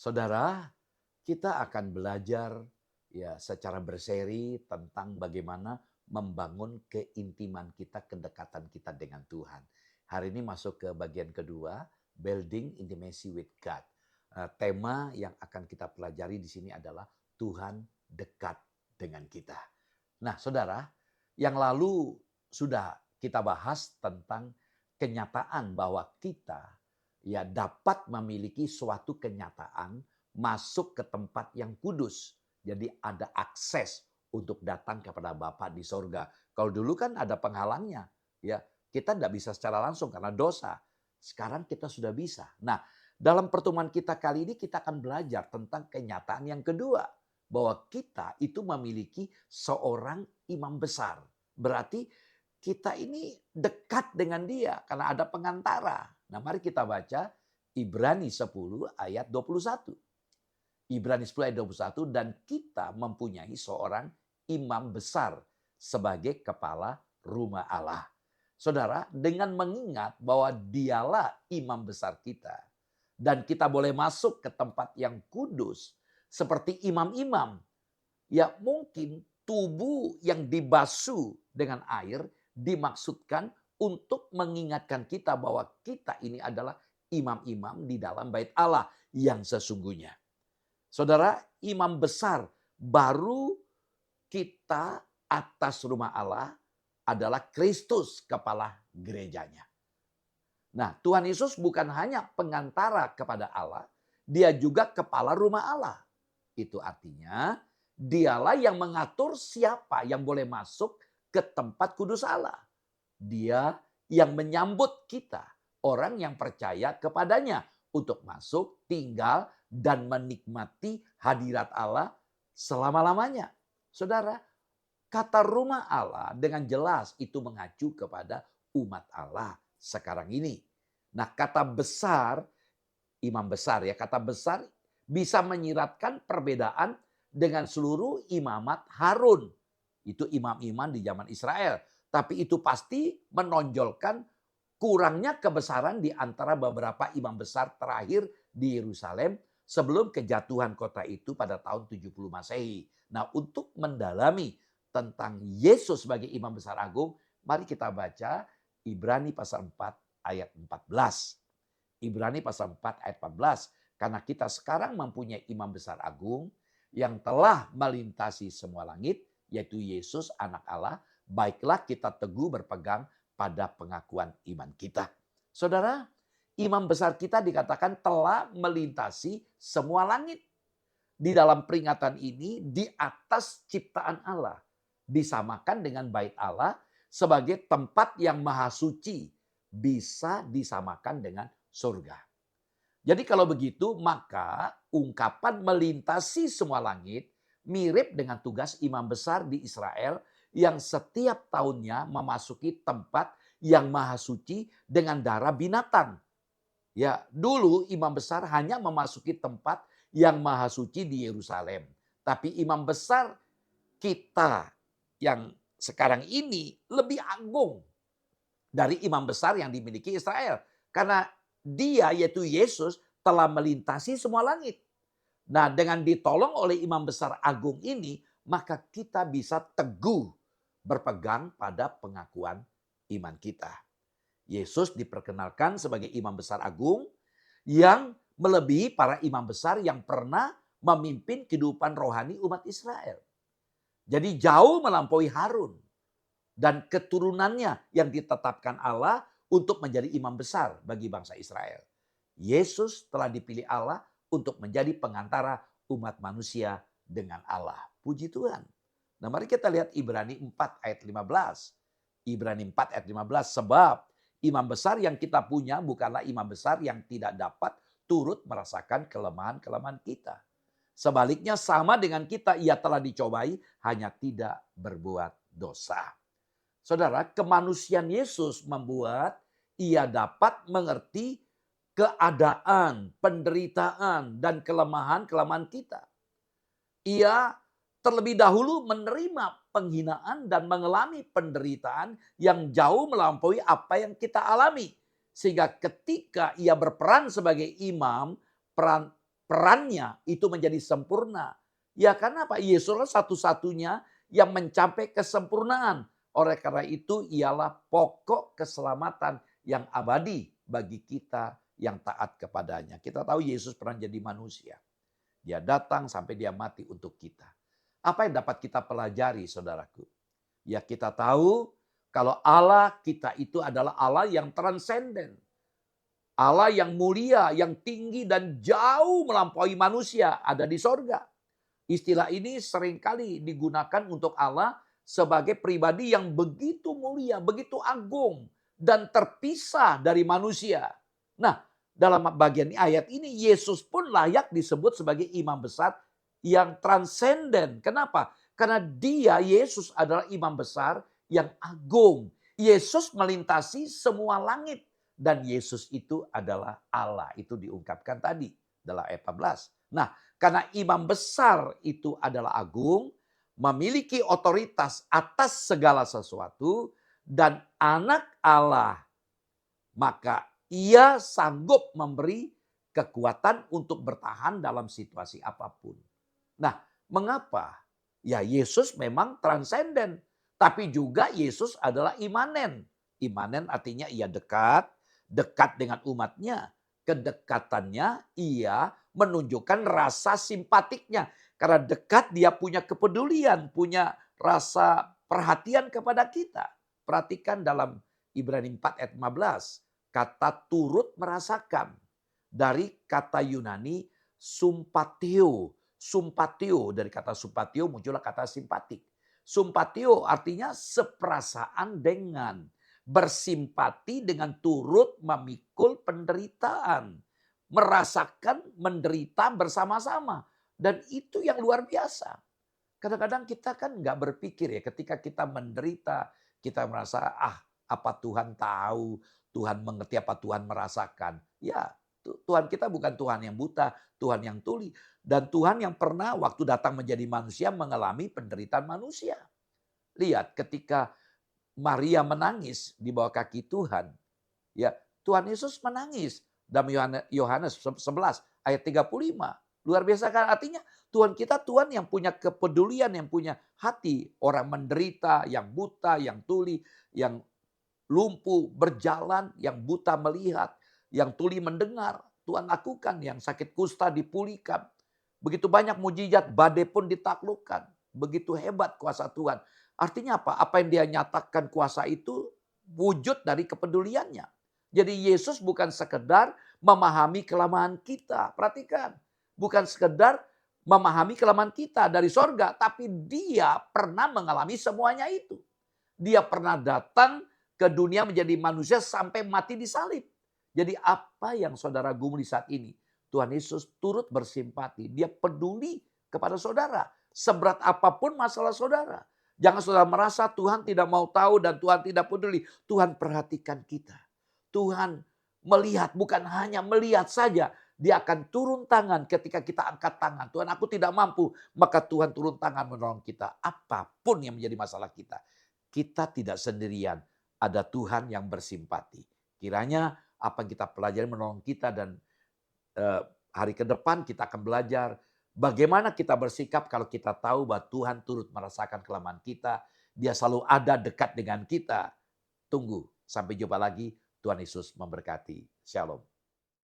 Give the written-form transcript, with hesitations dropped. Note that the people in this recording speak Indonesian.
Saudara, kita akan belajar ya secara berseri tentang bagaimana membangun keintiman kita, kedekatan kita dengan Tuhan. Hari ini masuk ke bagian kedua, building intimacy with God. Tema yang akan kita pelajari di sini adalah Tuhan dekat dengan kita. Nah, saudara, yang lalu sudah kita bahas tentang kenyataan bahwa kita ya dapat memiliki suatu kenyataan masuk ke tempat yang kudus. Jadi ada akses untuk datang kepada Bapa di sorga. Kalau dulu kan ada penghalangnya, ya kita tidak bisa secara langsung karena dosa. Sekarang kita sudah bisa. Nah, dalam pertemuan kita kali ini kita akan belajar tentang kenyataan yang kedua, bahwa kita itu memiliki seorang imam besar. Berarti kita ini dekat dengan dia karena ada pengantara. Nah, mari kita baca Ibrani 10 ayat 21. Ibrani 10 ayat 21, dan kita mempunyai seorang imam besar sebagai kepala rumah Allah. Saudara, dengan mengingat bahwa dialah imam besar kita dan kita boleh masuk ke tempat yang kudus seperti imam-imam, ya mungkin tubuh yang dibasuh dengan air dimaksudkan untuk mengingatkan kita bahwa kita ini adalah imam-imam di dalam bait Allah yang sesungguhnya. Saudara, imam besar baru kita atas rumah Allah adalah Kristus, kepala gerejanya. Nah, Tuhan Yesus bukan hanya pengantara kepada Allah, dia juga kepala rumah Allah. Itu artinya dialah yang mengatur siapa yang boleh masuk ke tempat kudus Allah. Dia yang menyambut kita, orang yang percaya kepadanya untuk masuk, tinggal, dan menikmati hadirat Allah selama-lamanya. Saudara, kata rumah Allah dengan jelas itu mengacu kepada umat Allah sekarang ini. Nah, kata besar, imam besar ya, kata besar bisa menyiratkan perbedaan dengan seluruh imamat Harun. Itu imam-imam di zaman Israel. Tapi itu pasti menonjolkan kurangnya kebesaran di antara beberapa imam besar terakhir di Yerusalem sebelum kejatuhan kota itu pada tahun 70 Masehi. Nah, untuk mendalami tentang Yesus sebagai imam besar agung, mari kita baca Ibrani pasal 4 ayat 14. Ibrani pasal 4 ayat 14. Karena kita sekarang mempunyai imam besar agung yang telah melintasi semua langit, yaitu Yesus anak Allah, baiklah kita teguh berpegang pada pengakuan iman kita. Saudara, imam besar kita dikatakan telah melintasi semua langit. Di dalam peringatan ini di atas ciptaan Allah. Disamakan dengan bait Allah sebagai tempat yang maha suci. Bisa disamakan dengan surga. Jadi kalau begitu maka ungkapan melintasi semua langit mirip dengan tugas imam besar di Israel yang setiap tahunnya memasuki tempat yang maha suci dengan darah binatang. Ya, dulu imam besar hanya memasuki tempat yang maha suci di Yerusalem. Tapi imam besar kita yang sekarang ini lebih agung dari imam besar yang dimiliki Israel. Karena dia yaitu Yesus telah melintasi semua langit. Nah, dengan ditolong oleh imam besar agung ini, maka kita bisa teguh berpegang pada pengakuan iman kita. Yesus diperkenalkan sebagai imam besar agung yang melebihi para imam besar yang pernah memimpin kehidupan rohani umat Israel. Jadi jauh melampaui Harun dan keturunannya yang ditetapkan Allah untuk menjadi imam besar bagi bangsa Israel. Yesus telah dipilih Allah untuk menjadi pengantara umat manusia dengan Allah. Puji Tuhan. Nah, mari kita lihat Ibrani 4 ayat 15. Ibrani 4 ayat 15, sebab imam besar yang kita punya bukanlah imam besar yang tidak dapat turut merasakan kelemahan-kelemahan kita. Sebaliknya sama dengan kita, ia telah dicobai hanya tidak berbuat dosa. Saudara, kemanusiaan Yesus membuat ia dapat mengerti keadaan, penderitaan, dan kelemahan-kelemahan kita. Ia terlebih dahulu menerima penghinaan dan mengalami penderitaan yang jauh melampaui apa yang kita alami. Sehingga ketika ia berperan sebagai imam, perannya itu menjadi sempurna. Ya karena apa? Yesuslah satu-satunya yang mencapai kesempurnaan. Oleh karena itu ialah pokok keselamatan yang abadi bagi kita yang taat kepadanya. Kita tahu Yesus pernah jadi manusia. Dia datang sampai dia mati untuk kita. Apa yang dapat kita pelajari saudaraku? Ya kita tahu kalau Allah kita itu adalah Allah yang transenden. Allah yang mulia, yang tinggi dan jauh melampaui manusia ada di sorga. Istilah ini seringkali digunakan untuk Allah sebagai pribadi yang begitu mulia, begitu agung, dan terpisah dari manusia. Nah, dalam bagian ayat ini Yesus pun layak disebut sebagai imam besar yang transenden. Kenapa? Karena dia, Yesus adalah imam besar yang agung. Yesus melintasi semua langit. Dan Yesus itu adalah Allah. Itu diungkapkan tadi dalam ayat 14. Nah, karena imam besar itu adalah agung, memiliki otoritas atas segala sesuatu, dan anak Allah, maka ia sanggup memberi kekuatan untuk bertahan dalam situasi apapun. Nah, mengapa? Ya Yesus memang transenden, tapi juga Yesus adalah imanen. Imanen artinya ia dekat, dekat dengan umatnya. Kedekatannya ia menunjukkan rasa simpatiknya. Karena dekat dia punya kepedulian, punya rasa perhatian kepada kita. Perhatikan dalam Ibrani 4 ayat 15. Kata turut merasakan. Dari kata Yunani sumpatio. Sumpatio, dari kata sumpatio muncullah kata simpatik. Sumpatio artinya seperasaan dengan, bersimpati dengan turut memikul penderitaan. Merasakan menderita bersama-sama. Dan itu yang luar biasa. Kadang-kadang kita kan nggak berpikir ya ketika kita menderita, kita merasa apa Tuhan tahu, Tuhan mengerti apa Tuhan merasakan. Ya Tuhan kita bukan Tuhan yang buta, Tuhan yang tuli. Dan Tuhan yang pernah waktu datang menjadi manusia mengalami penderitaan manusia. Lihat ketika Maria menangis di bawah kaki Tuhan. Ya, Tuhan Yesus menangis. Dalam Yohanes 11 ayat 35. Luar biasa kan artinya Tuhan kita Tuhan yang punya kepedulian, yang punya hati. Orang menderita, yang buta, yang tuli, yang lumpuh berjalan, yang buta melihat, yang tuli mendengar. Tuhan lakukan, yang sakit kusta dipulihkan. Begitu banyak mujizat, badai pun ditaklukkan. Begitu hebat kuasa Tuhan. Artinya apa? Apa yang dia nyatakan kuasa itu wujud dari kepeduliannya. Jadi Yesus bukan sekedar memahami kelemahan kita. Perhatikan. Bukan sekedar memahami kelemahan kita dari sorga. Tapi dia pernah mengalami semuanya itu. Dia pernah datang ke dunia menjadi manusia sampai mati di salib. Jadi apa yang saudara gumuli saat ini? Tuhan Yesus turut bersimpati. Dia peduli kepada saudara. Seberat apapun masalah saudara. Jangan saudara merasa Tuhan tidak mau tahu dan Tuhan tidak peduli. Tuhan perhatikan kita. Tuhan melihat, bukan hanya melihat saja. Dia akan turun tangan ketika kita angkat tangan. Tuhan aku tidak mampu. Maka Tuhan turun tangan menolong kita. Apapun yang menjadi masalah kita. Kita tidak sendirian. Ada Tuhan yang bersimpati. Kiranya apa yang kita pelajari menolong kita dan hari ke depan kita akan belajar bagaimana kita bersikap kalau kita tahu bahwa Tuhan turut merasakan kelemahan kita. Dia selalu ada dekat dengan kita. Tunggu, sampai jumpa lagi. Tuhan Yesus memberkati. Shalom.